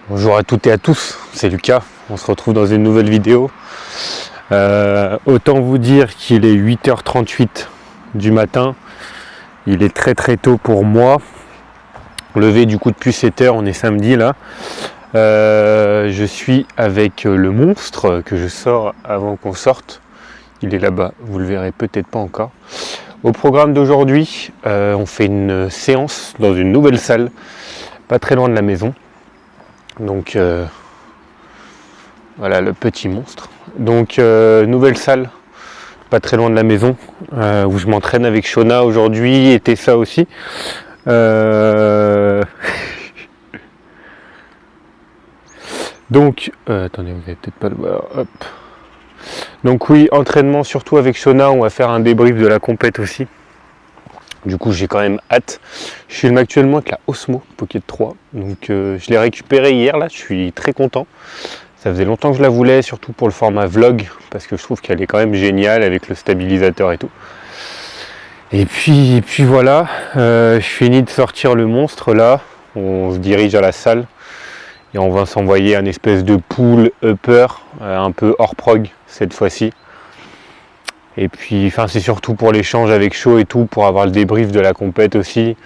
Bonjour à toutes et à tous, c'est Lucas, on se retrouve dans une nouvelle vidéo. Autant vous dire qu'il est 8h38 du matin, il est très tôt pour moi. Levé du coup depuis 7h, on est samedi là. Je suis avec le monstre que je sors avant qu'on sorte. Il est là-bas, vous le verrez peut-être pas encore. Au programme d'aujourd'hui, on fait une séance dans une nouvelle salle, pas très loin de la maison. Donc voilà le petit monstre. Donc nouvelle salle, pas très loin de la maison, où je m'entraîne avec Shona aujourd'hui et Tessa aussi. Donc, attendez, vous n'allez peut-être pas le voir. Hop. Donc oui, entraînement surtout avec Shona, on va faire un débrief de la compète aussi. Du coup, j'ai quand même hâte. Je filme actuellement avec la Osmo Pocket 3. Donc je l'ai récupérée hier, là, je suis très content. Ça faisait longtemps que je la voulais, surtout pour le format vlog, parce que je trouve qu'elle est quand même géniale avec le stabilisateur et tout. Et puis voilà, je finis de sortir le monstre là. On se dirige à la salle et on va s'envoyer un espèce de pull upper, un peu hors prog cette fois-ci. Et puis, enfin, c'est surtout pour l'échange avec Sho et tout, pour avoir le débrief de la compète aussi.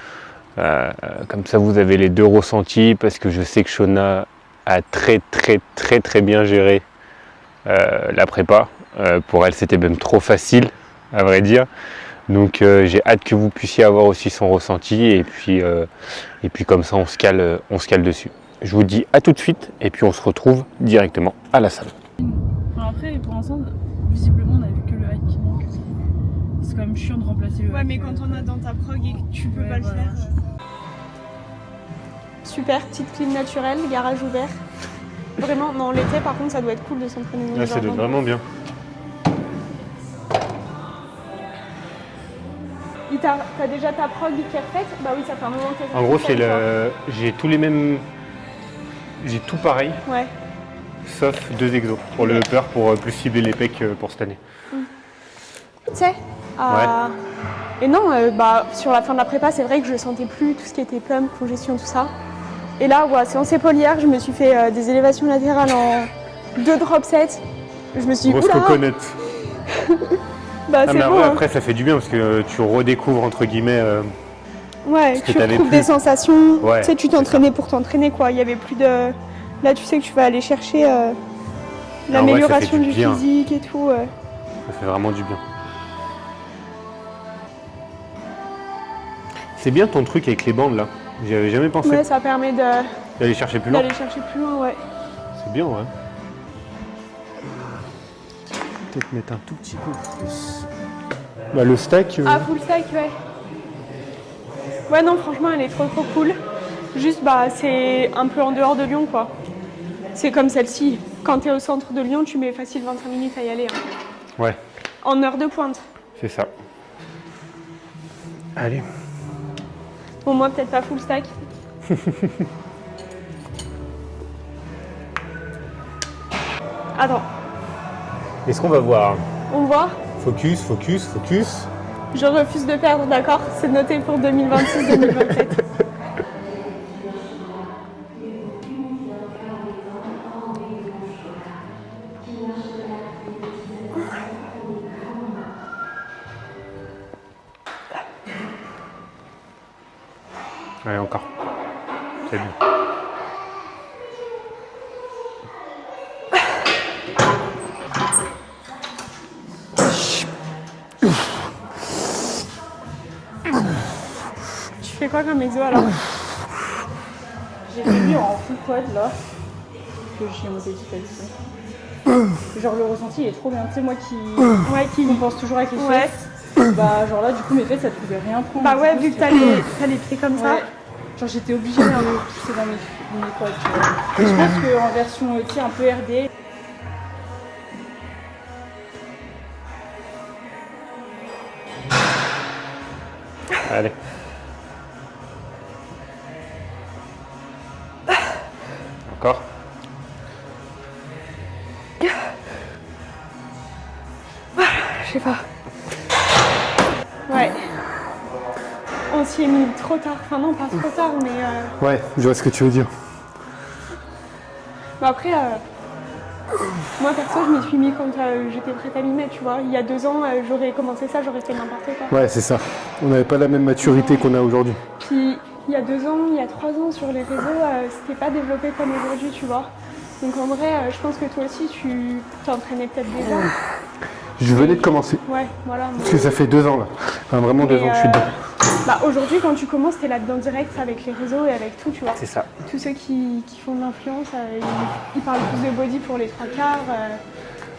Comme ça, vous avez les deux ressentis, parce que je sais que Shona a très bien géré la prépa. Pour elle, c'était même trop facile, à vrai dire. Donc, j'ai hâte que vous puissiez avoir aussi son ressenti, et puis comme ça, on se cale dessus. Je vous dis à tout de suite, et puis on se retrouve directement à la salle. Alors après, pour l'instant, visiblement, on a vu que le hike qui manque. C'est quand même chiant de remplacer le hike. Ouais, mais quand on a dans ta prog et que tu peux pas le faire. Super, petite clim naturelle, garage ouvert. Vraiment, non, l'été par contre, ça doit être cool de s'entraîner dans le Ça doit jardin. être vraiment bien. T'as déjà ta prog qui est refaite? Bah oui, ça fait un moment que En gros, j'ai tous les mêmes. J'ai tout pareil, Ouais. sauf 2 exos pour le upper, pour plus cibler les pecs pour cette année. Tu sais, et non, bah, sur la fin de la prépa, c'est vrai que je sentais plus tout ce qui était pump, congestion, tout ça. Et là, ouais, séance épaulière, je me suis fait des élévations latérales en 2 drop sets. Je me suis dit, Grosse oula, coconut. bah c'est bon. Après, ça fait du bien parce que tu redécouvres entre guillemets. Ouais, ce que tu t'avais retrouves plus. des sensations. Ouais, Tu sais, tu t'entraînais pour t'entraîner, quoi. Il y avait plus de. Là, tu sais que tu vas aller chercher l'amélioration du du bien. physique et tout. Ça fait vraiment du bien. C'est bien ton truc avec les bandes là. J'y avais jamais pensé. Ouais, ça permet D'aller chercher plus loin. d'aller chercher plus loin, ouais. C'est bien, ouais. Peut-être mettre un tout petit peu plus. Bah, le stack. Ah, full stack, ouais. Ouais, non, franchement, elle est trop cool. Juste, bah, c'est un peu en dehors de Lyon, quoi. C'est comme celle-ci. Quand t'es au centre de Lyon, tu mets facile 25 minutes à y aller. Hein. Ouais, En heure de pointe. c'est ça. Allez. Bon, moi, peut-être pas full stack. Attends, Est-ce qu'on va voir? on voit. Focus. Je refuse de perdre, d'accord? C'est noté pour 2026-2027. Allez, encore. C'est bien. Tu fais quoi comme exo alors? J'ai fait lui en full quad là. Que j'ai monté petit à petit. Genre le ressenti est trop bien. Tu sais, moi qui compense toujours avec les fesses. Bah, genre là, du coup, mes fesses, ça pouvait rien prendre. Bah ouais, vu que t'as les pieds comme ça. Ouais. Genre j'étais obligée d'un peu pousser dans mes quads, tu vois. Et je pense qu'en version, tu sais, un peu RD. Allez. Encore. Je sais pas. Ouais. On s'y est mis trop tard. Enfin non, pas trop tard, mais... Ouais, je vois ce que tu veux dire. Bah après, moi perso, je m'y suis mis quand j'étais prête à m'y mettre, tu vois. Il y a 2 ans, j'aurais commencé ça, j'aurais fait n'importe quoi. Ouais, c'est ça. On n'avait pas la même maturité qu'on a aujourd'hui. Puis il y a 2 ans, il y a 3 ans sur les réseaux, c'était pas développé comme aujourd'hui, tu vois. Donc en vrai, je pense que toi aussi, tu t'entraînais peut-être déjà. Je venais de commencer. Ouais, voilà. Parce que ça fait 2 ans là. Enfin, vraiment 2 ans que je suis dedans. Bah, aujourd'hui, quand tu commences, t'es là-dedans direct avec les réseaux et avec tout, tu vois. C'est ça. Tous ceux qui font de l'influence, ils parlent plus de body pour les 3 quarts.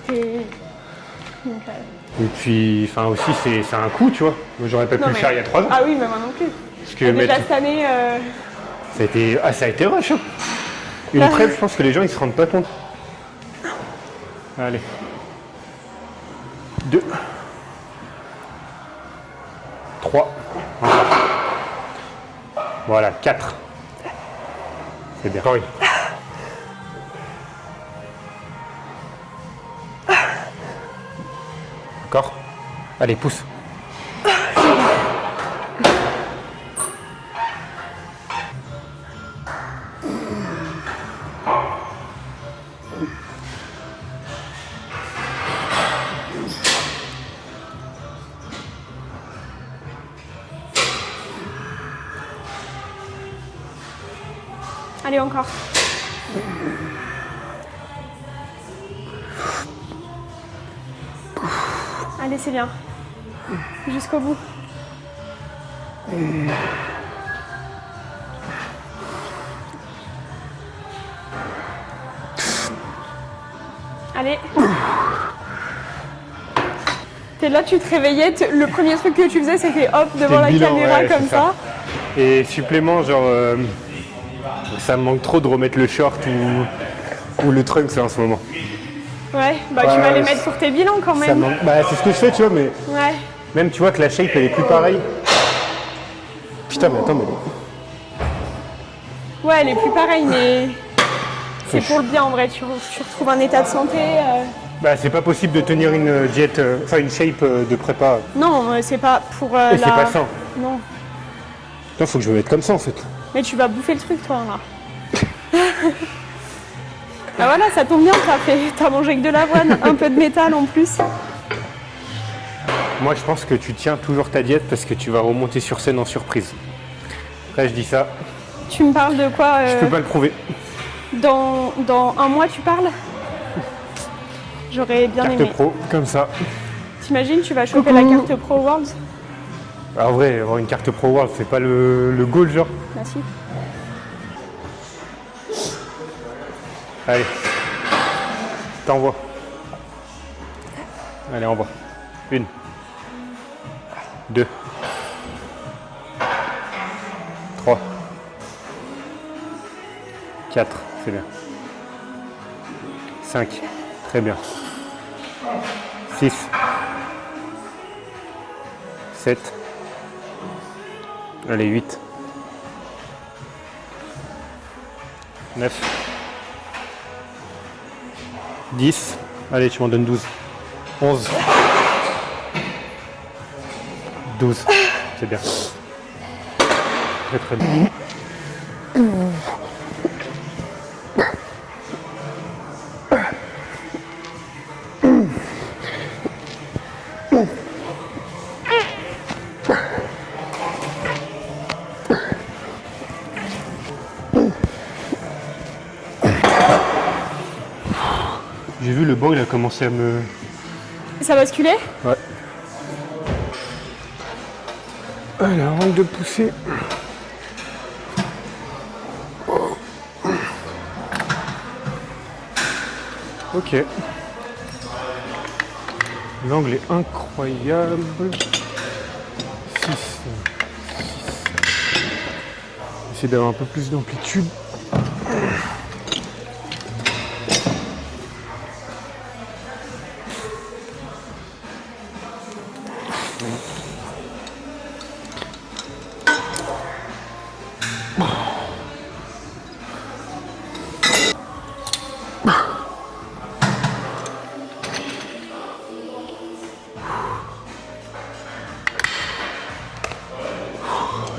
Donc, Et puis, enfin aussi, c'est un coût, tu vois. Moi, j'aurais pas pu le faire il y a 3 ans. Ah oui, mais moi non plus. Parce que Déjà cette année... ça a été rush. Hein. Une prep, je pense que les gens ils se rendent pas compte. Allez. 2. 3. Voilà, 4. C'est bien. Oui. Encore. Allez, pousse. Allez, encore. Allez, c'est bien. Jusqu'au bout. Allez. T'es là, tu te réveillais, le premier truc que tu faisais, c'était hop, devant la caméra ouais, comme ça. Et supplément, genre, ça me manque trop de remettre le short ou le trunks là, en ce moment. Ouais, bah tu vas les mettre pour tes bilans quand même. Bah, c'est ce que je fais, tu vois, mais Ouais. même tu vois que la shape elle est plus pareille. Putain, mais attends, mais. Ouais, elle est plus pareille, mais c'est pour le bien en vrai. Tu retrouves un état de santé. Bah, c'est pas possible de tenir une diète, enfin une shape de prépa. Non, c'est pas pour Et c'est pas sain. Non. Non, faut que je me mette comme ça en fait. Mais tu vas bouffer le truc, toi, là. Ah voilà, ça tombe bien, t'as mangé avec de l'avoine, un peu de métal en plus. Moi, je pense que tu tiens toujours ta diète parce que tu vas remonter sur scène en surprise. Après, je dis ça. Tu me parles de quoi Je peux pas le prouver. Dans 1 mois, tu parles? J'aurais bien Carte aimé. pro, comme ça. T'imagines, tu vas choper la carte Pro Worlds? Ah, en vrai, avoir une carte Pro World, c'est pas le goal, genre. Bah si. Allez. T'envoies. Allez, envoie. 1. 2. 3. 4. C'est bien. 5. Très bien. 6. 7. Allez, 8. 9. 10. Allez, tu m'en donnes 12. 11. 12. C'est bien. Très très bien. J'ai vu le banc, il a commencé à me... Ça basculait? Ouais. Allez, avant de pousser. Ok. L'angle est incroyable. 6. Essayer d'avoir un peu plus d'amplitude.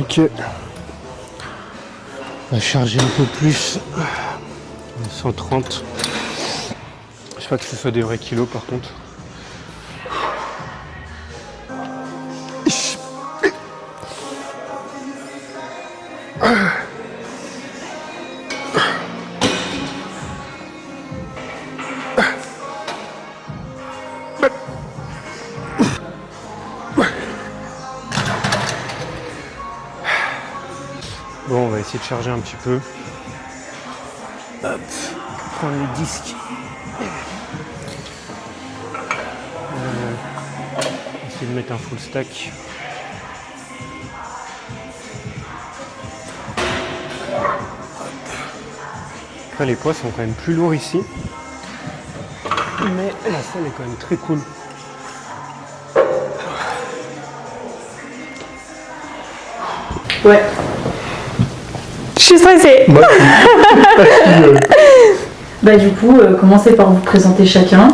Ok. On va charger un peu plus 130. Je sais pas que ce soit des vrais kilos par contre. Bon, on va essayer de charger un petit peu. Hop, prendre les disques. Essayer de mettre un full stack. Après, les poids sont quand même plus lourds ici. Mais la salle est quand même très cool. Ouais. Je suis stressée. Bah du coup, commencez par vous présenter chacun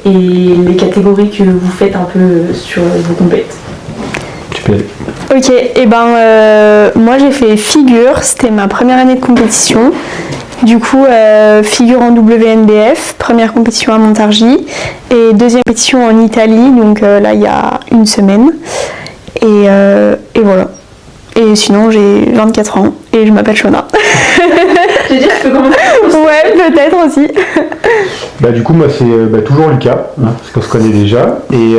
et les catégories que vous faites un peu sur vos compétences. Tu peux aller. Ok, et moi j'ai fait figure, c'était ma première année de compétition. Du coup, figure en WNBF, première compétition à Montargis et deuxième compétition en Italie, donc là il y a une semaine. Et voilà. Et sinon j'ai 24 ans et je m'appelle Shona. Je veux dire, tu peux commencer. Ouais, peut-être aussi. Bah, du coup, moi, c'est toujours Lucas, parce qu'on se connaît déjà. Et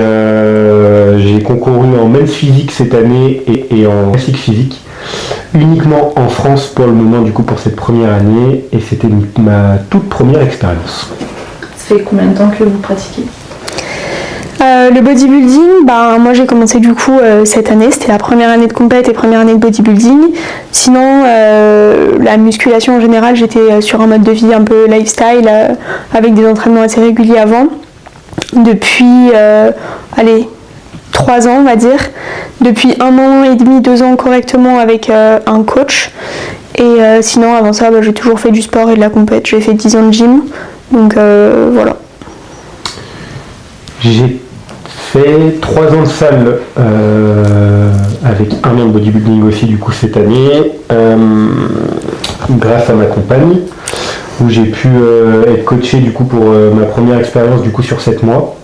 j'ai concouru en men's physique cette année et en classique physique, uniquement en France pour le moment, du coup, pour cette première année. Et c'était ma toute première expérience. Ça fait combien de temps que vous pratiquez ? Le bodybuilding, moi j'ai commencé du coup cette année, c'était la première année de compète et première année de bodybuilding. Sinon, la musculation en général, j'étais sur un mode de vie un peu lifestyle avec des entraînements assez réguliers avant. Depuis, 3 ans on va dire. Depuis 1 an et demi, 2 ans correctement avec un coach. Et sinon, avant ça, j'ai toujours fait du sport et de la compète. J'ai fait 10 ans de gym, donc voilà. J'ai fait 3 ans de salle avec 1 an de bodybuilding aussi du coup cette année grâce à ma compagne où j'ai pu être coaché du coup pour ma première expérience du coup sur 7 mois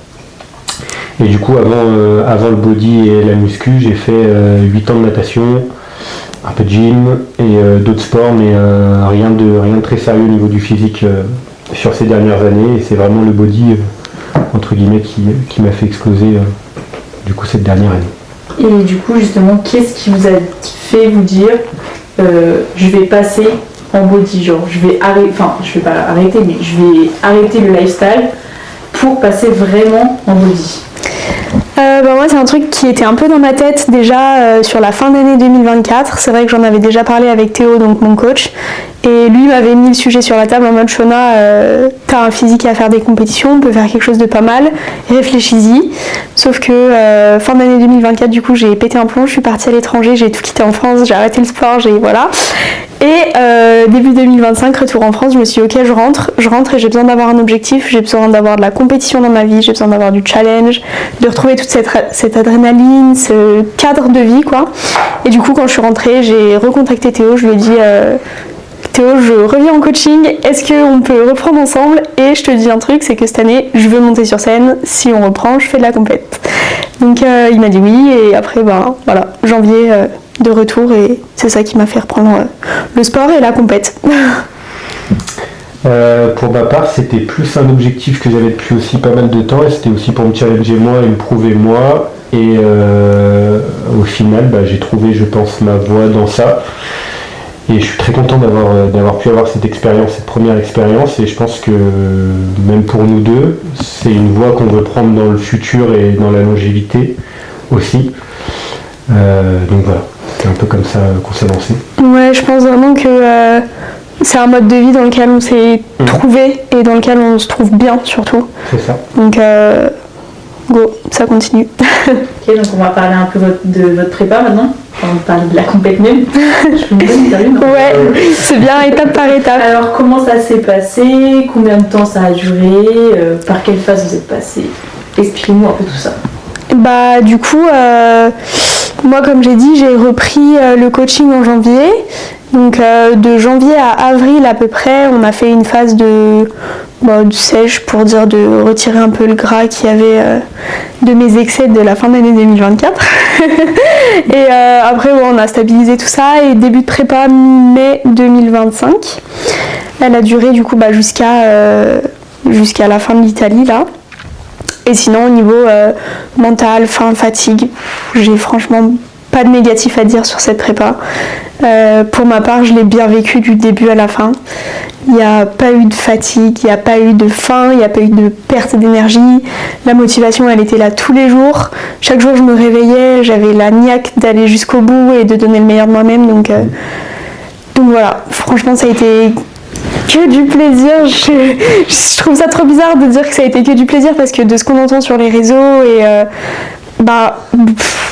et du coup avant le body et la muscu j'ai fait 8 ans de natation, un peu de gym et d'autres sports mais rien de très sérieux au niveau du physique sur ces dernières années et c'est vraiment le body entre guillemets qui m'a fait exploser du coup cette dernière année. Et du coup justement, qu'est-ce qui vous a fait vous dire je vais passer en body, genre je vais arrêter, enfin je vais pas arrêter mais je vais arrêter le lifestyle pour passer vraiment en body? Moi c'est un truc qui était un peu dans ma tête déjà sur la fin d'année 2024. C'est vrai que j'en avais déjà parlé avec Théo, donc mon coach, et lui m'avait mis le sujet sur la table en mode Shona, t'as un physique à faire des compétitions, on peut faire quelque chose de pas mal, réfléchis-y. Sauf que fin d'année 2024 du coup j'ai pété un plomb, je suis partie à l'étranger, j'ai tout quitté en France, j'ai arrêté le sport, voilà. Et début 2025, retour en France, je me suis dit ok, je rentre et j'ai besoin d'avoir un objectif, j'ai besoin d'avoir de la compétition dans ma vie, j'ai besoin d'avoir du challenge, de retrouver toute cette adrénaline, ce cadre de vie quoi. Et du coup quand je suis rentrée, j'ai recontacté Théo, je lui ai dit Théo, je reviens en coaching, est-ce qu'on peut reprendre ensemble? Et je te dis un truc, c'est que cette année, je veux monter sur scène, si on reprend, je fais de la compète. Donc il m'a dit oui, et après, voilà, janvier de retour, et c'est ça qui m'a fait reprendre le sport et la compète. Pour ma part, c'était plus un objectif que j'avais depuis aussi pas mal de temps, et c'était aussi pour me challenger moi et me prouver moi. Et au final, j'ai trouvé, je pense, ma voie dans ça. Et je suis très content d'avoir pu avoir cette expérience, cette première expérience, et je pense que même pour nous deux, c'est une voie qu'on veut prendre dans le futur et dans la longévité aussi. Donc voilà, c'est un peu comme ça qu'on s'est lancé. Ouais, je pense vraiment que c'est un mode de vie dans lequel on s'est trouvé et dans lequel on se trouve bien surtout. C'est ça. Donc go, ça continue. Ok, donc on va parler un peu de votre prépa maintenant. Enfin, on parle de la compète même. Je fais une bonne interview, non? Ouais, c'est bien étape par étape. Alors comment ça s'est passé? Combien de temps ça a duré? Par quelle phase vous êtes passé? Expliquez-nous un peu tout ça. Du coup, moi, comme j'ai dit, j'ai repris le coaching en janvier. Donc de janvier à avril à peu près, on a fait une phase de sèche pour dire de retirer un peu le gras qu'il y avait de mes excès de la fin d'année 2024. Et après on a stabilisé tout ça et début de prépa mi-mai 2025. Elle a duré du coup jusqu'à la fin de l'Italie là. Et sinon au niveau mental, fatigue, j'ai franchement pas de négatif à dire sur cette prépa. Pour ma part, je l'ai bien vécu du début à la fin. Il n'y a pas eu de fatigue, il n'y a pas eu de faim, il n'y a pas eu de perte d'énergie. La motivation, elle était là tous les jours. Chaque jour, je me réveillais, j'avais la niaque d'aller jusqu'au bout et de donner le meilleur de moi-même. Donc voilà, franchement, ça a été que du plaisir. Je trouve ça trop bizarre de dire que ça a été que du plaisir parce que de ce qu'on entend sur les réseaux et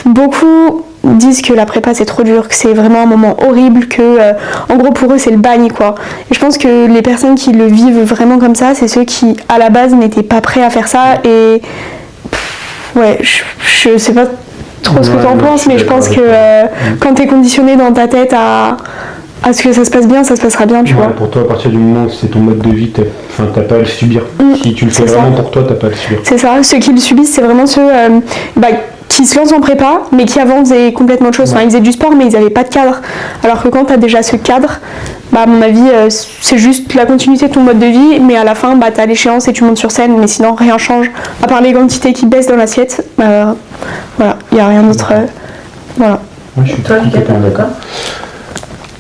beaucoup disent que la prépa c'est trop dur, que c'est vraiment un moment horrible, que en gros pour eux c'est le bagne quoi. Et je pense que les personnes qui le vivent vraiment comme ça, c'est ceux qui à la base n'étaient pas prêts à faire ça et ouais, je sais pas trop ce que tu en penses, mais je pense que quand t'es conditionné dans ta tête à ce que ça se passe bien, ça se passera bien, tu vois. Pour toi, à partir du moment où c'est ton mode de vie, t'as pas à le subir. Si tu le fais vraiment pour toi, t'as pas à le subir. C'est ça, ceux qui le subissent, c'est vraiment ceux qui se lancent en prépa, mais qui avant faisaient complètement autre chose. Enfin, ils faisaient du sport, mais ils n'avaient pas de cadre. Alors que quand tu as déjà ce cadre, à mon avis, c'est juste la continuité de ton mode de vie, mais à la fin, tu as l'échéance et tu montes sur scène, mais sinon, rien change. À part les quantités qui baissent dans l'assiette, voilà, il n'y a rien d'autre. Voilà. Ouais, je suis complètement d'accord.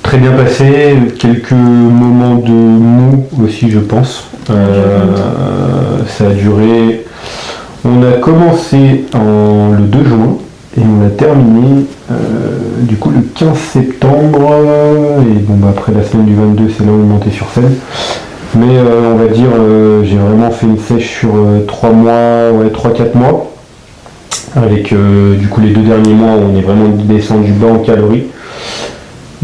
Très bien passé, quelques moments de mou aussi, je pense. Ça a duré... On a commencé le 2 juin et on a terminé du coup le 15 septembre et après la semaine du 22 c'est là où on est monté sur scène. Mais on va dire j'ai vraiment fait une sèche sur 3-4 mois avec du coup les 2 derniers mois où on est vraiment descendu bas en calories.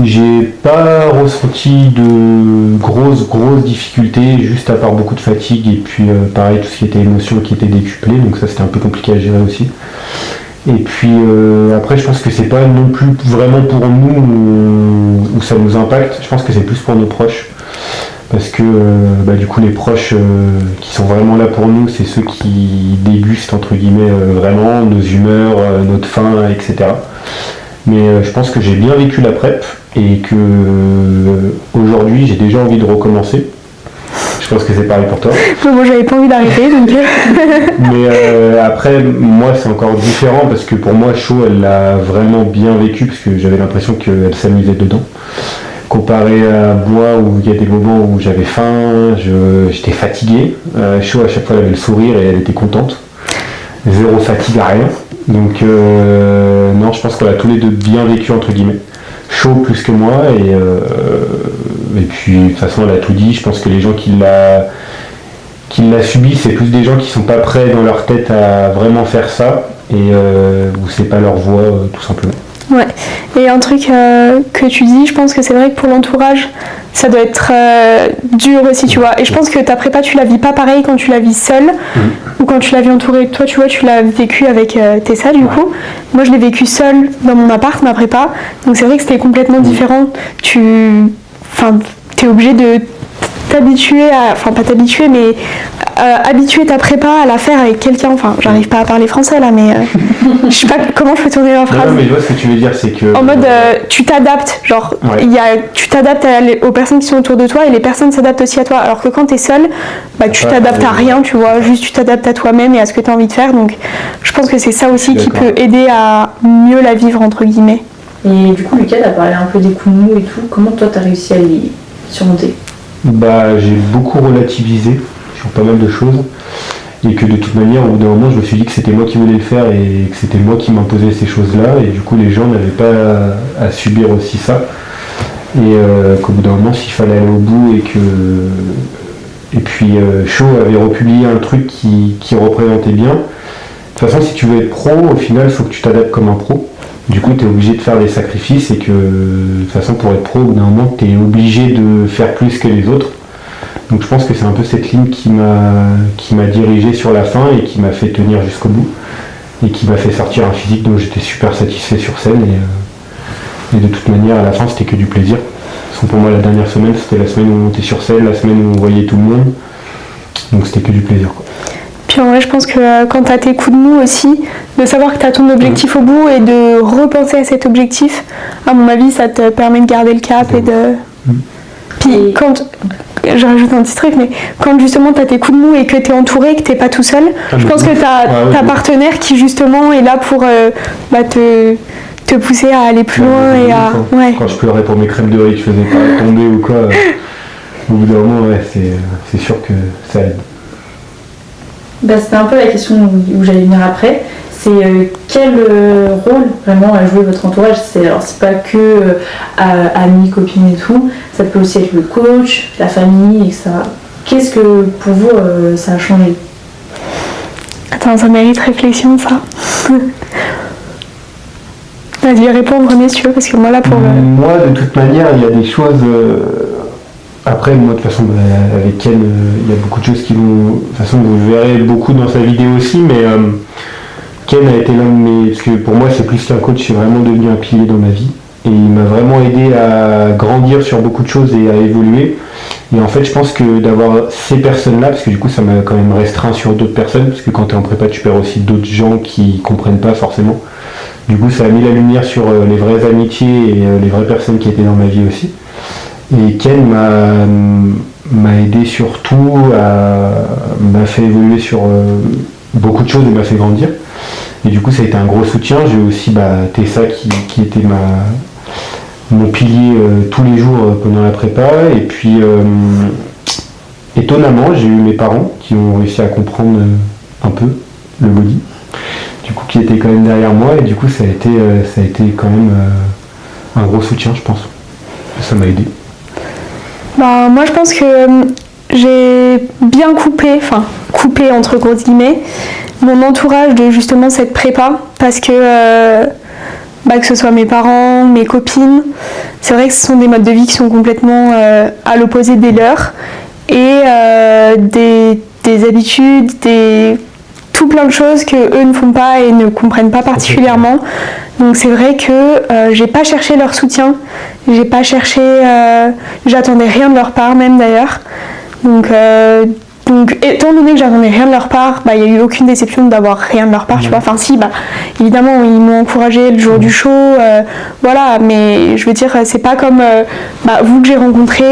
J'ai pas ressenti de grosses difficultés, juste à part beaucoup de fatigue et puis pareil tout ce qui était émotion qui était décuplé, donc ça c'était un peu compliqué à gérer aussi. Et puis après je pense que c'est pas non plus vraiment pour nous où ça nous impacte, je pense que c'est plus pour nos proches. Parce que du coup les proches qui sont vraiment là pour nous, c'est ceux qui dégustent entre guillemets vraiment nos humeurs, notre faim, etc. Mais je pense que j'ai bien vécu la PrEP et que aujourd'hui j'ai déjà envie de recommencer. Je pense que c'est pareil pour toi. Moi j'avais pas envie d'arrêter donc. Mais après moi c'est encore différent parce que pour moi Cho elle l'a vraiment bien vécu parce que j'avais l'impression qu'elle s'amusait dedans. Comparé à moi où il y a des moments où j'avais faim, j'étais fatigué. Cho à chaque fois elle avait le sourire et elle était contente. Zéro fatigue à rien. Donc non, je pense qu'on a tous les deux bien vécu entre guillemets. Chaud plus que moi et puis de toute façon elle a tout dit. Je pense que les gens qui l'a subi, c'est plus des gens qui sont pas prêts dans leur tête à vraiment faire ça et où c'est pas leur voie tout simplement. Ouais, et un truc que tu dis, je pense que c'est vrai que pour l'entourage, ça doit être dur aussi, tu vois. Et je pense que ta prépa, tu la vis pas pareil quand tu la vis seule ou quand tu la vis entourée. Toi, tu vois, tu l'as vécu avec Tessa, du coup. Moi, je l'ai vécu seule dans mon appart, ma prépa. Donc c'est vrai que c'était complètement différent. T'es obligé de t'habituer à... Enfin, pas t'habituer, mais habituer ta prépa à la faire avec quelqu'un. Enfin, j'arrive pas à parler français, là, mais... je sais pas comment je peux tourner ma phrase. Non, mais je vois ce que tu veux dire, c'est que... En mode, tu t'adaptes, genre, tu t'adaptes aux personnes qui sont autour de toi et les personnes s'adaptent aussi à toi. Alors que quand t'es seule, tu t'adaptes à rien, tu vois, juste tu t'adaptes à toi-même et à ce que t'as envie de faire. Donc, je pense que c'est ça aussi qui peut aider à mieux la vivre, entre guillemets. Et du coup, Lucas, t'as parlé un peu des coups de mou et tout. Comment toi, t'as réussi à les surmonter? J'ai beaucoup relativisé sur pas mal de choses. Et que de toute manière, au bout d'un moment, je me suis dit que c'était moi qui voulais le faire et que c'était moi qui m'imposais ces choses-là. Et du coup, les gens n'avaient pas à subir aussi ça. Et qu'au bout d'un moment, s'il fallait aller au bout et puis Cho avait republié un truc qui représentait bien. De toute façon, si tu veux être pro, au final, il faut que tu t'adaptes comme un pro. Du coup, tu es obligé de faire des sacrifices et que, de toute façon, pour être pro, au bout d'un moment, tu es obligé de faire plus que les autres. Donc je pense que c'est un peu cette ligne qui m'a dirigé sur la fin et qui m'a fait tenir jusqu'au bout. et qui m'a fait sortir un physique dont j'étais super satisfait sur scène et de toute manière à la fin c'était que du plaisir. Parce que pour moi la dernière semaine c'était la semaine où on montait sur scène, la semaine où on voyait tout le monde, donc c'était que du plaisir quoi. Puis en vrai, je pense que quand tu as tes coups de mou aussi, de savoir que tu as ton objectif au bout et de repenser à cet objectif, à mon avis, ça te permet de garder le cap et de... Puis quand... Je rajoute un petit truc, mais quand justement tu as tes coups de mou et que tu es entouré, que tu n'es pas tout seul, je pense que tu as ta partenaire qui justement est là pour te pousser à aller plus loin et à... Ouais. Quand je pleurais pour mes crèmes de riz que je faisais pas tomber ou quoi, au bout d'un moment, c'est sûr que ça aide. Bah, c'était un peu la question où j'allais venir après. C'est quel rôle vraiment a joué votre entourage? Alors c'est pas que amis, copines et tout, ça peut aussi être le coach, la famille, etc. Qu'est-ce que pour vous ça a changé? Attends, ça mérite réflexion ça. Vas-y, réponds en premier si tu veux, parce que moi là pour... Moi de toute manière, il y a des choses... Après, moi, de toute façon, avec Ken, il y a beaucoup de choses qui vont... De toute façon, vous verrez beaucoup dans sa vidéo aussi, mais Ken a été l'un de mes... Parce que pour moi, c'est plus qu'un coach, c'est vraiment devenu un pilier dans ma vie. Et il m'a vraiment aidé à grandir sur beaucoup de choses et à évoluer. Et en fait, je pense que d'avoir ces personnes-là, parce que du coup, ça m'a quand même restreint sur d'autres personnes, parce que quand tu es en prépa, tu perds aussi d'autres gens qui comprennent pas forcément. Du coup, ça a mis la lumière sur les vraies amitiés et les vraies personnes qui étaient dans ma vie aussi. Et Ken m'a aidé surtout, m'a fait évoluer sur beaucoup de choses et m'a fait grandir. Et du coup ça a été un gros soutien. J'ai aussi Tessa qui était mon pilier tous les jours pendant la prépa. Et puis étonnamment j'ai eu mes parents qui ont réussi à comprendre un peu le body. Du coup qui étaient quand même derrière moi et du coup ça a été quand même un gros soutien je pense. Ça m'a aidé. Bah, moi je pense que j'ai bien coupé entre grosses guillemets, mon entourage de justement cette prépa parce que ce soit mes parents, mes copines, c'est vrai que ce sont des modes de vie qui sont complètement à l'opposé des leurs et des habitudes, tout plein de choses que eux ne font pas et ne comprennent pas particulièrement. Donc c'est vrai que j'ai pas cherché leur soutien, j'ai pas cherché, j'attendais rien de leur part même d'ailleurs. Donc étant donné que j'attendais rien de leur part, il n'y a eu aucune déception d'avoir rien de leur part, tu vois. Enfin si, évidemment ils m'ont encouragé le jour du show, voilà, mais je veux dire c'est pas comme vous que j'ai rencontré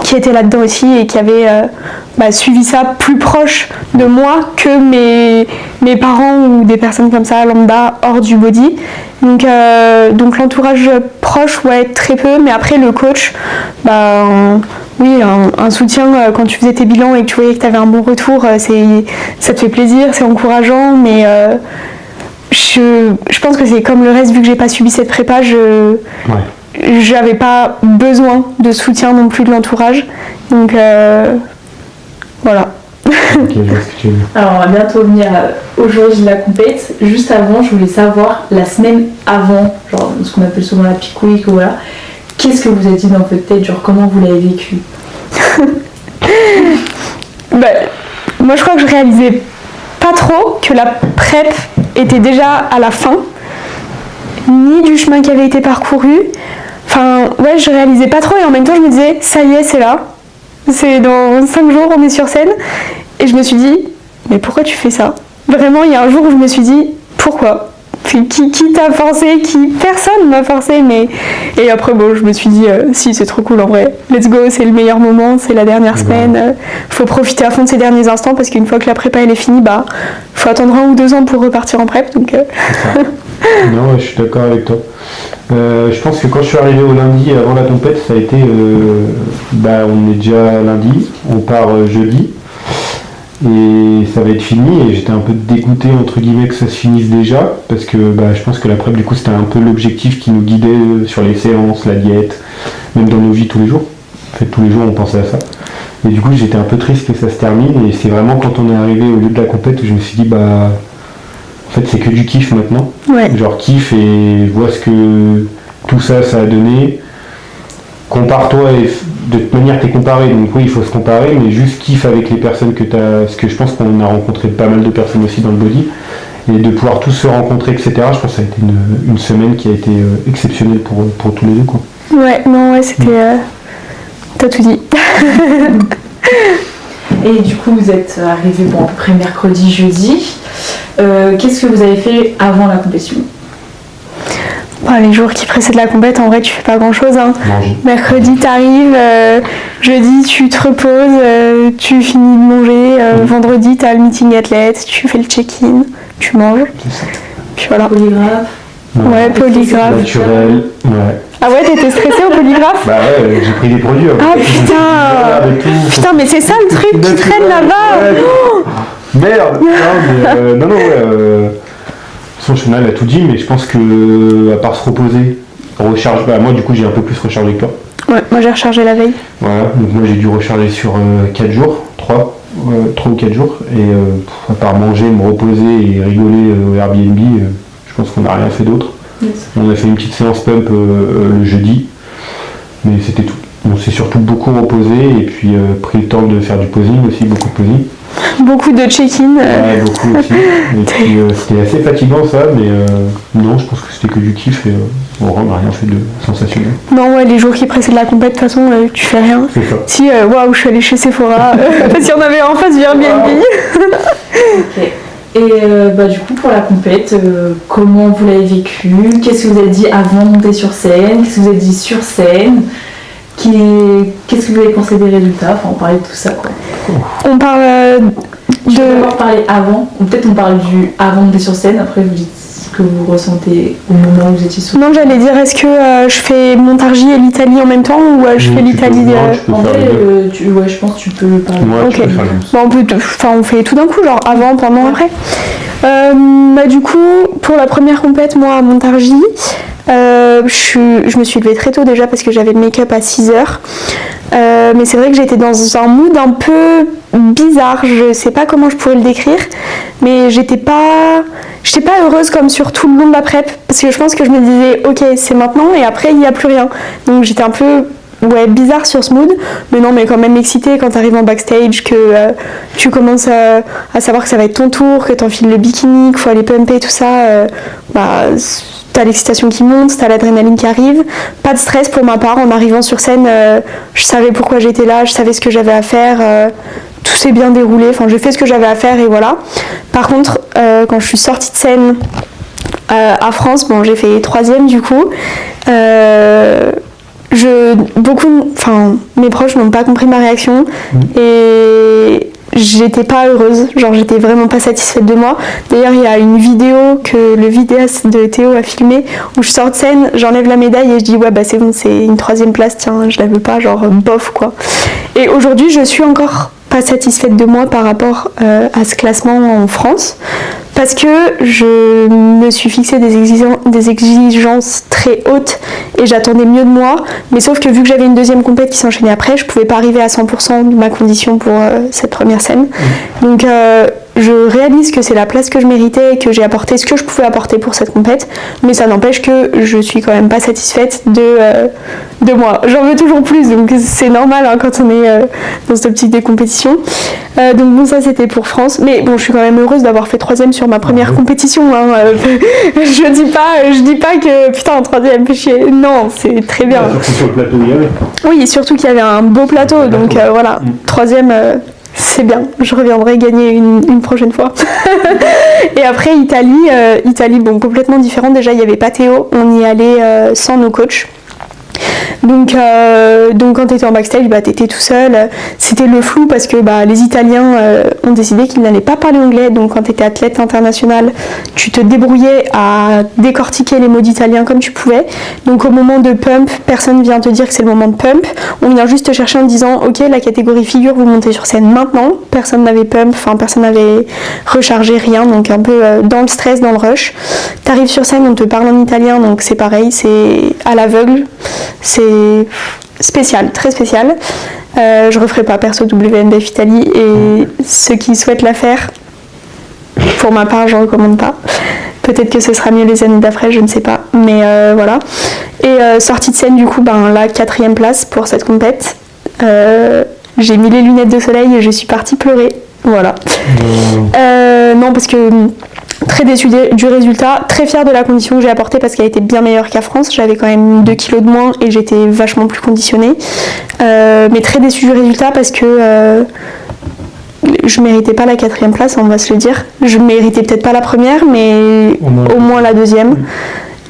qui était là-dedans aussi et qui avait suivi ça plus proche de moi que mes parents ou des personnes comme ça lambda hors du body. Donc l'entourage proche, ouais, très peu, mais après le coach, oui, un soutien quand tu faisais tes bilans et que tu voyais que tu avais un bon retour, ça te fait plaisir, c'est encourageant, mais je pense que c'est comme le reste, vu que j'ai pas subi cette prépa, j'avais pas besoin de soutien non plus de l'entourage, donc voilà. Ok, je vois ce que tu veux dire. Alors on va bientôt venir au jour de la compète. Juste avant, je voulais savoir la semaine avant, genre ce qu'on appelle souvent la peak week, voilà. Qu'est-ce que vous avez dit dans votre tête, genre comment vous l'avez vécu? Moi je crois que je réalisais pas trop que la prep était déjà à la fin, ni du chemin qui avait été parcouru. Enfin ouais, je réalisais pas trop et en même temps je me disais ça y est, c'est là. C'est dans 5 jours, on est sur scène. Et je me suis dit, mais pourquoi tu fais ça? Vraiment, il y a un jour où je me suis dit, pourquoi? Qui t'a forcé? Personne m'a forcé, mais... Et après, je me suis dit, si, c'est trop cool en vrai. Let's go, c'est le meilleur moment, c'est la dernière semaine. Faut profiter à fond de ces derniers instants, parce qu'une fois que la prépa elle est finie, faut attendre 1 ou 2 ans pour repartir en prep, donc... Non, je suis d'accord avec toi. Je pense que quand je suis arrivé au lundi avant la tempête, ça a été... on est déjà lundi, on part jeudi, et ça va être fini, et j'étais un peu dégoûté entre guillemets que ça se finisse déjà, parce que je pense que la prep du coup c'était un peu l'objectif qui nous guidait sur les séances, la diète, même dans nos vies tous les jours. En fait tous les jours on pensait à ça. Et du coup j'étais un peu triste que ça se termine, et c'est vraiment quand on est arrivé au lieu de la compète où je me suis dit en fait c'est que du kiff maintenant. Ouais. Genre kiff et vois ce que tout ça a donné. Compare-toi et de toute manière t'es comparé, donc oui il faut se comparer, mais juste kiffe avec les personnes que t'as, parce que je pense qu'on a rencontré pas mal de personnes aussi dans le body, Et de pouvoir tous se rencontrer, etc. Je pense que ça a été une semaine qui a été exceptionnelle pour tous les deux, quoi. Ouais, non, ouais, c'était... T'as tout dit. Et du coup, vous êtes arrivé à peu près mercredi, jeudi. Qu'est-ce que vous avez fait avant la compétition? Les jours qui précèdent la compète, en vrai, tu fais pas grand-chose. Hein. Manger. Mercredi, t'arrives, jeudi, tu te reposes, tu finis de manger, vendredi, t'as le meeting athlète, tu fais le check-in, tu manges. C'est ça. Puis voilà. Polygraphe. Ouais, polygraphe. Naturel, ouais. Ah ouais, t'étais stressée au polygraphe? Bah ouais, j'ai pris des produits. Ah putain! Putain, mais c'est ça le truc qui traîne là-bas! Ouais. Oh merde! Non, ouais. De toute façon, Shona, elle a tout dit, mais je pense que, à part se reposer, recharge. Bah, moi, du coup, j'ai un peu plus rechargé que toi. Ouais, moi j'ai rechargé la veille. Voilà, donc moi j'ai dû recharger sur 4 jours, 3 ou 4 jours. Et à part manger, me reposer et rigoler au Airbnb, je pense qu'on n'a rien fait d'autre. Yes. On a fait une petite séance pump le jeudi, mais c'était tout. On s'est surtout beaucoup reposé et puis pris le temps de faire du posing aussi, beaucoup de posing. Beaucoup de check-in. Ouais, beaucoup aussi. Et puis c'était assez fatigant ça, mais non, je pense que c'était que du kiff et on n'a rien fait de sensationnel. Non, ouais, les jours qui précèdent la compète, de toute façon, tu fais rien. C'est ça. Si, waouh, je suis allée chez Sephora, parce qu'il y en avait en face du Airbnb. Ok. Et du coup, pour la compète, comment vous l'avez vécu? Qu'est-ce que vous avez dit avant de monter sur scène? Qu'est-ce que vous avez dit sur scène? Qu'est-ce que vous avez pensé des résultats? Enfin, on parlait de tout ça, quoi. On parle Je vais de... d'abord parler avant, ou peut-être on parle du avant de monter sur scène, après vous dites ce que vous ressentez au moment où vous étiez sur scène. Non, j'allais dire, est-ce que je fais Montargis et l'Italie en même temps, ou je fais l'Italie... En vrai, je pense que tu peux parler. Moi, Ok. tu peux faire le même. Bon, on fait tout d'un coup, genre avant, pendant, après. Du coup, pour la première compète, moi, à Montargis, je me suis levée très tôt déjà parce que j'avais le make-up à 6h. Mais c'est vrai que j'étais dans un mood un peu bizarre, je sais pas comment je pourrais le décrire, mais j'étais pas heureuse comme sur tout le long de la prep, parce que je pense que je me disais ok c'est maintenant et après il n'y a plus rien, donc j'étais un peu bizarre sur ce mood, mais non, mais quand même excitée quand t'arrives en backstage, que tu commences à savoir que ça va être ton tour, que t'enfiles le bikini, qu'il faut aller pumper, tout ça, t'as l'excitation qui monte, t'as l'adrénaline qui arrive, pas de stress pour ma part. En arrivant sur scène, je savais pourquoi j'étais là, je savais ce que j'avais à faire, tout s'est bien déroulé, enfin j'ai fait ce que j'avais à faire et voilà. Par contre, quand je suis sortie de scène à France, bon j'ai fait 3e du coup, mes proches n'ont pas compris ma réaction et j'étais pas heureuse, genre j'étais vraiment pas satisfaite de moi. D'ailleurs il y a une vidéo que le vidéaste de Théo a filmé où je sors de scène, j'enlève la médaille et je dis ouais bah c'est bon, c'est une 3e place, tiens je la veux pas, genre bof quoi. Et aujourd'hui je suis encore pas satisfaite de moi par rapport à ce classement en France, parce que je me suis fixé des exigences très hautes et j'attendais mieux de moi, mais sauf que vu que j'avais une 2e compète qui s'enchaînait après, je pouvais pas arriver à 100% de ma condition pour cette première scène. Donc je réalise que c'est la place que je méritais et que j'ai apporté ce que je pouvais apporter pour cette compète, mais ça n'empêche que je suis quand même pas satisfaite de moi. J'en veux toujours plus, donc c'est normal hein, quand on est dans cette optique de compétition. Donc bon, ça c'était pour France, mais bon, je suis quand même heureuse d'avoir fait 3e sur ma première compétition. Hein. Je dis pas que putain en 3e, fait chier. Non, c'est très bien. Surtout sur le plateau, il y avait. Oui, et surtout qu'il y avait un beau plateau, donc voilà, 3e. C'est bien, je reviendrai gagner une prochaine fois. Et après Italie, bon, complètement différent. Déjà, il n'y avait pas Théo, on y allait sans nos coachs. Donc quand tu étais en backstage, tu étais tout seul. C'était le flou parce que les Italiens ont décidé qu'ils n'allaient pas parler anglais. Donc quand tu étais athlète international, tu te débrouillais à décortiquer les mots d'italien comme tu pouvais. Donc au moment de pump, personne vient te dire que c'est le moment de pump. On vient juste te chercher en te disant ok, la catégorie figure, vous montez sur scène maintenant. Personne n'avait pump, personne n'avait rechargé, rien. Donc un peu dans le stress, dans le rush. Tu arrives sur scène, on te parle en italien, donc c'est pareil, c'est à l'aveugle. C'est spécial, très spécial. Je referai pas perso WNBF Italie et ceux qui souhaitent la faire, pour ma part, je recommande pas. Peut-être que ce sera mieux les années d'après, je ne sais pas. Mais voilà. Et sortie de scène, du coup, la 4e place pour cette compète. J'ai mis les lunettes de soleil et je suis partie pleurer. Voilà. Non, parce que très déçue du résultat, très fière de la condition que j'ai apportée parce qu'elle était bien meilleure qu'à France. J'avais quand même 2 kilos de moins et j'étais vachement plus conditionnée. Mais très déçue du résultat parce que je méritais pas la 4e place, on va se le dire. Je méritais peut-être pas la première, mais au moins la 2e.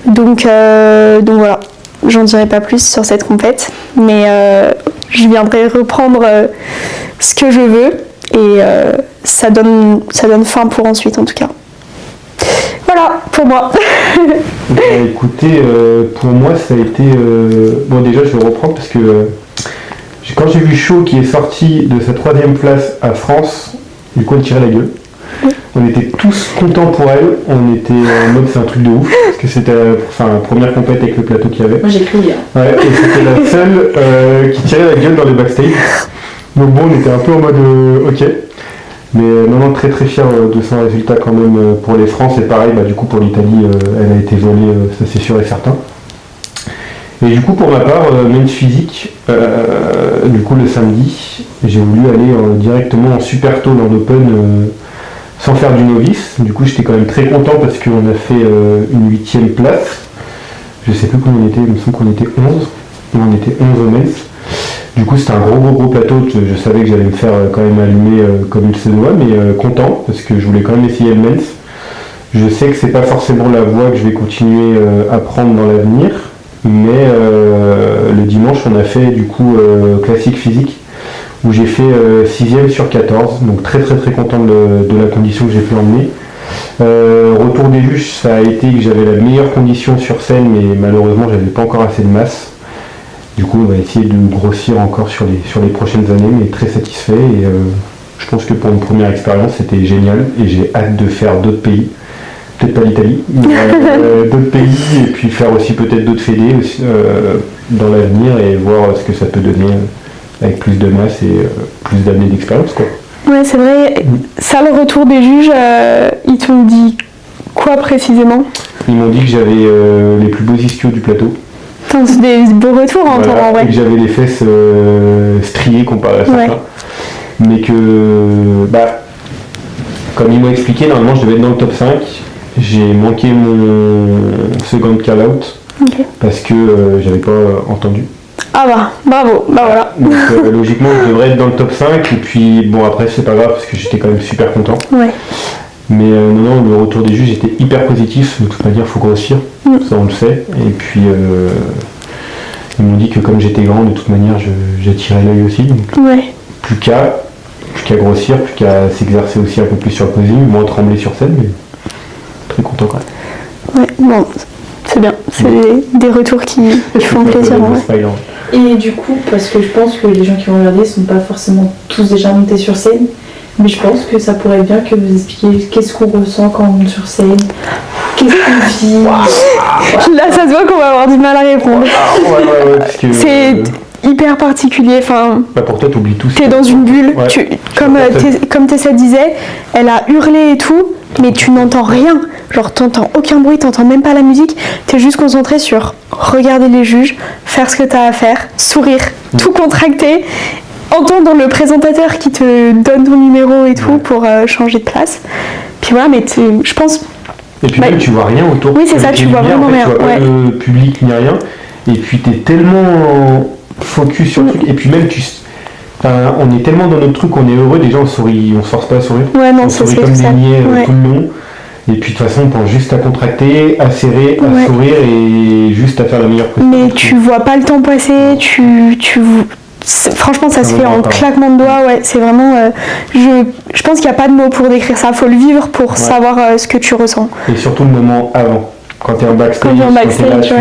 Donc voilà, j'en dirai pas plus sur cette compète. Mais je viendrai reprendre ce que je veux et ça donne fin pour ensuite en tout cas. Voilà, pour moi. Écoutez, pour moi, ça a été... Bon, déjà, je vais reprendre parce que quand j'ai vu Shaw qui est sorti de sa 3e place à France, du coup, elle tirait la gueule. On était tous contents pour elle. On était en mode, c'est un truc de ouf. Parce que c'était la première compète avec le plateau qu'il y avait. Moi j'ai cru hier. Ouais, et c'était la seule qui tirait la gueule dans les backstage. Donc bon, on était un peu en mode ok. Mais non, très très fier de son résultat quand même pour les France. Et pareil, du coup pour l'Italie, elle a été volée, ça c'est sûr et certain. Et du coup pour ma part, men's physique, du coup le samedi, j'ai voulu aller directement en super tôt dans l'Open sans faire du novice. Du coup j'étais quand même très content parce qu'on a fait une 8e place. Je sais plus combien on était, il me semble qu'on était 11. Et on était 11 au men's. Du coup c'était un gros plateau, je savais que j'allais me faire quand même allumer comme il se doit, mais content parce que je voulais quand même essayer le men's. Je sais que c'est pas forcément la voie que je vais continuer à prendre dans l'avenir, mais le dimanche on a fait du coup classique physique où j'ai fait 6e sur 14, donc très content de la condition que j'ai pu emmener. Retour des juges, ça a été que j'avais la meilleure condition sur scène, mais malheureusement j'avais pas encore assez de masse. Du coup, on va essayer de grossir encore sur les prochaines années, mais très satisfait. Et je pense que pour une première expérience, c'était génial. Et j'ai hâte de faire d'autres pays. Peut-être pas l'Italie, mais d'autres pays. Et puis faire aussi peut-être d'autres fédés aussi, dans l'avenir et voir ce que ça peut donner avec plus de masse et plus d'années d'expérience, quoi. Ouais, c'est vrai. Ça, le retour des juges, ils t'ont dit quoi précisément? Ils m'ont dit que j'avais les plus beaux ischios du plateau. C'est des beaux retours en vrai. Et que j'avais les fesses striées comparé à certains. Mais que, comme ils m'ont expliqué, normalement je devais être dans le top 5. J'ai manqué mon second call-out parce que j'avais pas entendu. Ah bravo, voilà. Donc logiquement je devrais être dans le top 5 et puis bon après c'est pas grave parce que j'étais quand même super content. Ouais. Mais non, le retour des juges était hyper positif, de toute manière il faut grossir, ça on le sait. Et puis ils m'ont dit que comme j'étais grand, de toute manière j'attirais l'œil aussi. Donc plus qu'à grossir, plus qu'à s'exercer aussi un peu plus sur le posing, moins trembler sur scène, mais très content quand même. Ouais, bon, c'est bien, c'est des retours qui font plaisir. Et du coup, parce que je pense que les gens qui vont regarder ne sont pas forcément tous déjà montés sur scène, mais je pense que ça pourrait être bien que vous expliquiez qu'est-ce qu'on ressent quand on monte sur scène, qu'est-ce qu'on vit. Là, ça se voit qu'on va avoir du mal à répondre. C'est hyper particulier. Enfin, pour toi, t'oublies tout. T'es dans une bulle. Comme Tessa disait, elle a hurlé et tout, mais tu n'entends rien. Genre, t'entends aucun bruit, t'entends même pas la musique. T'es juste concentré sur regarder les juges, faire ce que t'as à faire, sourire, tout contracté. Entendre le présentateur qui te donne ton numéro et tout pour changer de place. Puis voilà, mais je pense... Et puis même tu vois rien autour. Oui, c'est ça, tu vois vraiment rien. Tu vois pas le public ni rien. Et puis t'es tellement focus sur le truc. Et puis même on est tellement dans notre truc, on est heureux, déjà on sourit, on se force pas à sourire. Ouais, non, on sourit comme des niais tout le long. Et puis de toute façon on pense juste à contracter, à serrer, à sourire et juste à faire la meilleure prestation. Mais tu vois pas le temps passer, franchement ça se fait en claquement de doigts, c'est vraiment je pense qu'il n'y a pas de mots pour décrire ça, faut le vivre pour savoir ce que tu ressens. Et surtout le moment avant, quand tu es en backstage,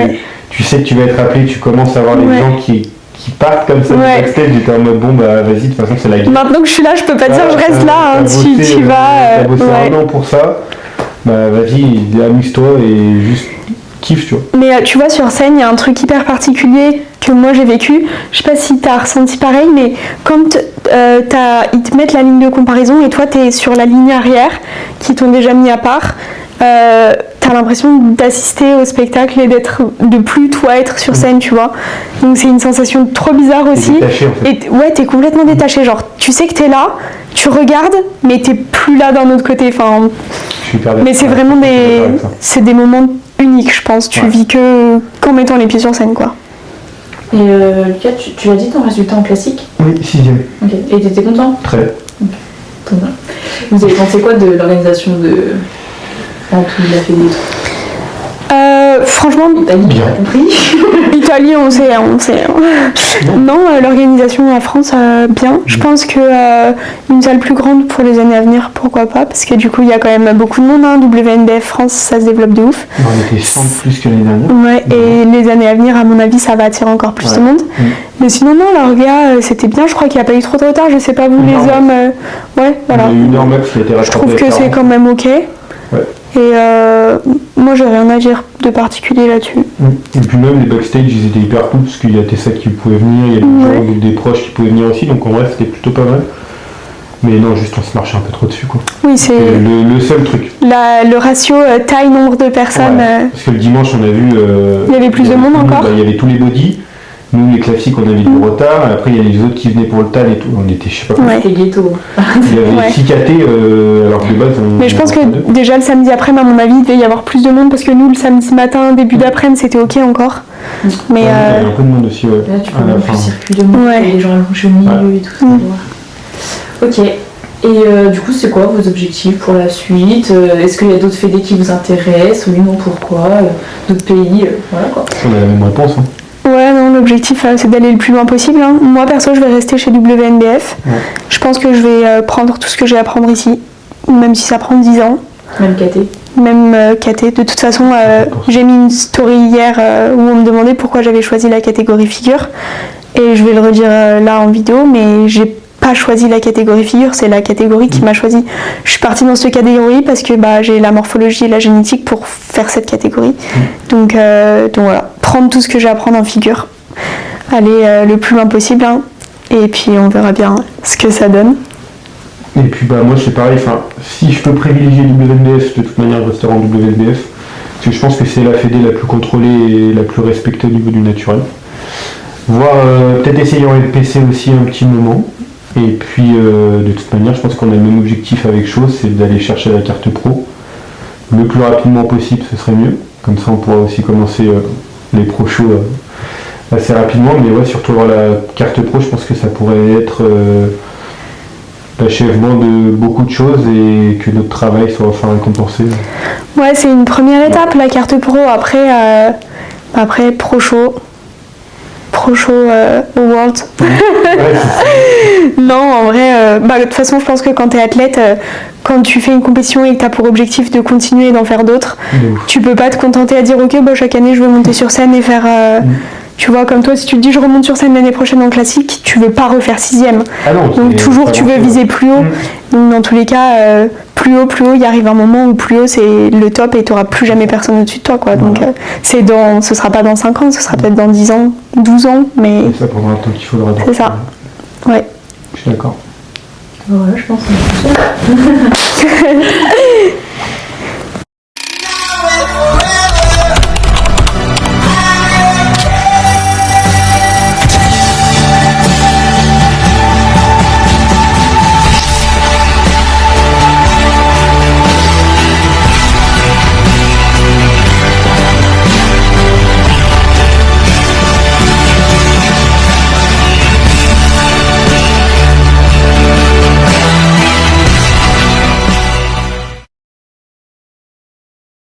tu sais que tu vas être appelé, tu commences à voir les gens qui partent comme ça du backstage, tu es en mode vas-y, de toute façon c'est la guerre. Maintenant que je suis là, je peux pas dire je reste là, tu vas... T'as bossé un an pour ça, vas-y, amuse-toi et juste kiffe, tu vois. Mais tu vois, sur scène, il y a un truc hyper particulier que moi j'ai vécu. Je sais pas si t'as ressenti pareil, mais quand ils te mettent la ligne de comparaison et toi t'es sur la ligne arrière, qui t'ont déjà mis à part, t'as t'as l'impression d'assister au spectacle et de plus toi être sur scène, tu vois. Donc c'est une sensation trop bizarre aussi. Détaché, en fait. Et ouais, t'es complètement détaché. Genre, tu sais que t'es là, tu regardes, mais t'es plus là d'un autre côté. Enfin, mais c'est vraiment des moments uniques, je pense. Tu vis qu'en mettant les pieds sur scène, quoi. Et Lucas, tu as dit ton résultat en classique? Oui, 6e. Ok. Et t'étais content? Très. Ok. Très bien. Vous avez pensé quoi de l'organisation de tout la fédé? Franchement, Italie, t'as compris? Italie, on sait. Non, l'organisation en France, bien. Je pense que une salle plus grande pour les années à venir, pourquoi pas, parce que du coup, il y a quand même beaucoup de monde. Hein. WNBF France, ça se développe de ouf. On était 100 plus que l'année dernière. Ouais, et les années à venir, à mon avis, ça va attirer encore plus de monde. Mais sinon, non, l'orga, c'était bien. Je crois qu'il n'y a pas eu trop de retard. Je sais pas, vous, les hommes. Ouais, voilà. Il y a eu une heure max qui a été rattrapée. Je trouve que c'est quand même ok. Ouais. Et moi, j'ai rien à dire de particulier là-dessus. Et puis même les backstage, ils étaient hyper cool parce qu'il y a Tessa qui pouvait venir, il y a des gens, des proches qui pouvaient venir aussi, donc en vrai c'était plutôt pas mal. Mais non, juste on se marchait un peu trop dessus quoi. Oui, c'est le seul truc. Le ratio taille-nombre de personnes. Ouais, parce que le dimanche on a vu... il y avait plus de monde encore. Il y avait tous les bodys. Nous les classiques on avait du retard, et après il y a les autres qui venaient pour le tal et tout, on était je sais pas quoi. C'était ghetto. Il y avait 6 KT alors que de base on... Mais je pense que déjà le samedi après, à mon avis, il devait y avoir plus de monde parce que nous le samedi matin, début d'après-midi, c'était ok encore. Mais il y avait un peu de monde aussi, ouais. Là tu peux même plus circuit de monde, les gens allongés au milieu et tout ça. Ok. Et du coup c'est quoi vos objectifs pour la suite? Est-ce qu'il y a d'autres fédés qui vous intéressent? Oui, non, pourquoi? D'autres pays? Voilà quoi. On a la même réponse. Hein. Ouais, non, l'objectif c'est d'aller le plus loin possible. Hein. Moi perso, je vais rester chez WNBF. Ouais. Je pense que je vais prendre tout ce que j'ai à prendre ici, même si ça prend 10 ans. Même KT. Même KT. De toute façon, j'ai mis une story hier où on me demandait pourquoi j'avais choisi la catégorie figure. Et je vais le redire là en vidéo, mais j'ai pas choisi la catégorie figure, c'est la catégorie qui m'a choisi. Je suis partie dans cette catégorie parce que j'ai la morphologie et la génétique pour faire cette catégorie. Donc voilà, prendre tout ce que j'ai à prendre en figure, aller le plus loin possible, hein, et puis on verra bien ce que ça donne. Et puis moi c'est pareil, si je peux privilégier WNBF, de toute manière je resterai en WNBF, parce que je pense que c'est la fédé la plus contrôlée et la plus respectée au niveau du naturel. Voir peut-être essayer en LPC aussi un petit moment. Et puis de toute manière je pense qu'on a le même objectif avec Chose, c'est d'aller chercher la carte pro le plus rapidement possible, ce serait mieux. Comme ça on pourra aussi commencer les pro shows assez rapidement, mais ouais, surtout avoir la carte pro, je pense que ça pourrait être l'achèvement de beaucoup de choses et que notre travail soit enfin récompensé. Ouais, c'est une première étape, la carte pro. Après pro show au World. Non, en vrai, de toute façon, je pense que quand tu es athlète, quand tu fais une compétition et que tu as pour objectif de continuer et d'en faire d'autres, tu peux pas te contenter à dire ok, chaque année je veux monter sur scène et faire... Tu vois, comme toi, si tu te dis je remonte sur scène l'année prochaine en classique, tu veux pas refaire 6e. Ah non, donc toujours tu veux viser plus haut. Donc dans tous les cas, plus haut, il arrive un moment où plus haut c'est le top et tu n'auras plus jamais personne au-dessus de toi, quoi. Donc ce sera pas dans 5 ans, ce sera peut-être dans 10 ans, 12 ans, mais... Et ça prendra le temps qu'il faudra. C'est ça, ouais. Je suis d'accord. Voilà, je pense que c'est tout ça.